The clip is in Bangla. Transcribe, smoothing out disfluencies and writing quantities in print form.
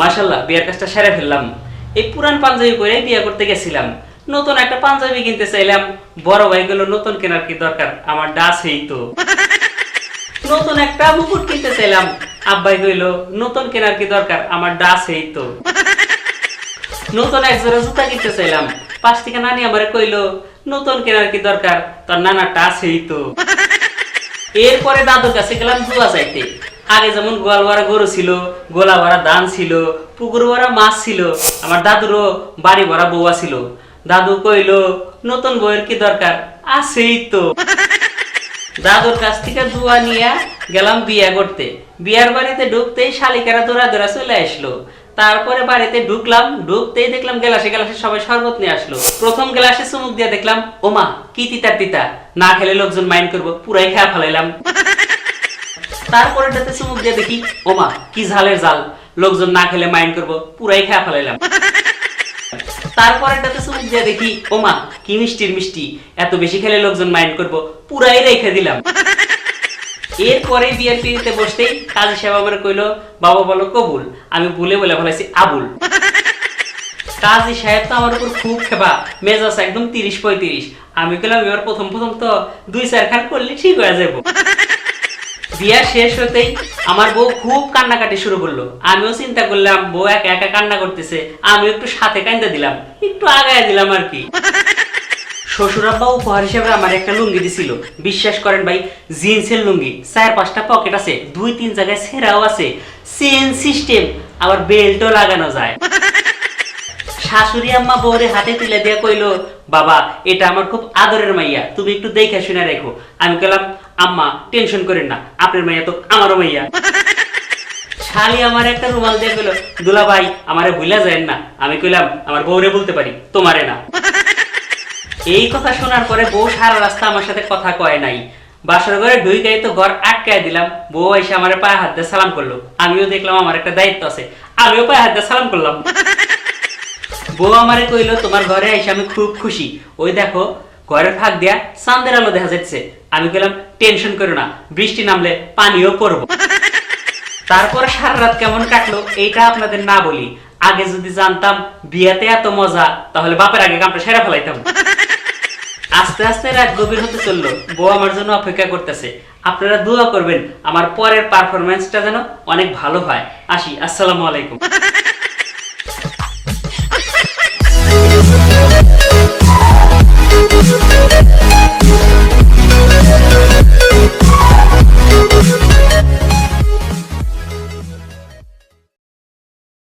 মাশাআল্লাহ বিয়ার কাজটা সেরে ফেললাম। এই পুরান পাঞ্জাবি পরে বিয়ে করতে গেছিলাম, নতুন একটা পাঞ্জাবি কিনতে চাইলাম। বড় ভাই গেল নতুন কেনার কি দরকার, আমার ডাস এই তো। নতুন একটা মুকুট কিনতে চাইলাম, আব্বাই কইল নতুন কেনার কি দরকার, আমার ডাস এই তো। নতুন এক জোড়া জুতা কিনতে চাইলাম, পাশ থেকে নানি আমারে কইল নতুন কেনার কি দরকার, তোর নানা টাস এই তো। এরপরে দাদুর কাছে গেলাম দুয়া চাইতে। আগে যেমন গোয়াল ভরা গরু ছিল, গোলা ভরা ধান ছিল, পুকুর ভরা মাছ ছিল, আমার দাদুরও বাড়ি ভরা বউয়া ছিল। দাদু কইল নতুন বউয়ের কি দরকার, আছেই তো। দাদুর কাছ থেকে দুয়া নিয়ে গেলাম বিয়া করতে। বিয়ার বাড়িতে ঢুকতেই শালিকারা দৌড়া দৌড়া চলে আসলো। তারপরে বাড়িতে ঢুকলাম, ঢুকতেই দেখলাম গ্লাসে গ্লাসে সবাই শরবত নিয়ে আসলো। প্রথম গ্লাসে চুমুক দিয়ে দেখলাম ওমা কি তিতা তিতা, না খেলে লোকজন মাইন্ড করবো, পুরাই খেয়া ফেলাইলাম। তারপরেটাতে চুমুক দিয়ে দেখি ওমা কি ঝালের জাল, লোকজন না খেলে মাইন্ড করবো, পুরাই খেয়া ফেলাইলাম। তারপরেটাতে চুমুক দিয়ে দেখি ওমা কি মিষ্টির মিষ্টি, এত বেশি খেলে লোকজন মাইন্ড করবো, পুরাই রেখে দিলাম। এরপরে বিয়ের পিড়িতে বসতেই কাজী সাহেব আমার কইলো বাবা বলো কবুল, আমি ভুলে বলে ফেলাইছি আবুল। কাজী সাহেব তো আমার উপর খুব খেপা, মেজাজ একদম ৩০-৩৫। আমি কইলাম এবার প্রথম প্রথম তো ২-৪ খান করলে ঠিক হয়ে যাবো। বিয়া শেষ হতেই আমার বউ খুব কান্নাকাটি শুরু করলো। আমিও চিন্তা করলাম বউ একা একা কান্না করতেছে, আমি একটু সাথে কান্দা দিলাম, একটু আগায় দিলাম আর কি। শ্বশুর আব্বা উপহার হিসেবে আমার একটা লুঙ্গি দিছিল। বিশ্বাস করেন ভাই, জিন্সের লুঙ্গি, ৪-৫টা পকেট আছে, ২-৩ জায়গায় ছেঁড়াও আছে, চেন সিস্টেম, আবার বেল্টও লাগানো যায়। শাশুড়ি আম্মা বউরে হাতে তুলে দিয়ে কইলো বাবা এটা আমার খুব আদরের মাইয়া, তুমি একটু দেখে শুনে রেখো। আমি কইলাম আম্মা টেনশন করেন না, আপনার মাইয়া তো আমারও মাইয়া। শালি আমার একটা রুমাল দিয়ে কইলো দুলা ভাই আমারে ভুলা যায় না। আমি কইলাম আমার বউরে বলতে পারি, তোমারে না। এই কথা শোনার পরে বউ সারা রাস্তা আমার সাথে কথা কয় নাই। বাসর ঘরে ঢুইকাই তো ঘর আটকায় দিলাম। বউ এসে আমার পায়ে হাত দিয়ে সালাম করলো। আমিও দেখলাম আমার একটা দায়িত্ব আছে, আমিও পায়ে হাত দিয়ে সালাম করলাম। বউ আমারে কইলো তোমার ঘরে এসে আমি খুব খুশি, ওই দেখো ঘরের ফাঁক দিয়া চাঁদের আলো দেখা যাচ্ছে। আমি কইলাম টেনশন করো না, বৃষ্টি নামলে পানিও পড়বো। তারপরে সারা রাত কেমন কাটলো এইটা আপনাদের না বলি, আগে যদি জানতাম বিয়াতে এত মজা তাহলে বাপের আগে কামটা সেরা ফেলাইতাম। আস্তে আস্তে রাত গভীর হতে চললো, বউ আমার জন্য অপেক্ষা করতেছে। আপনারা দোয়া করবেন আমার পরের পারফরমেন্সটা যেন অনেক ভালো হয়। আসি, আসসালামু আলাইকুম।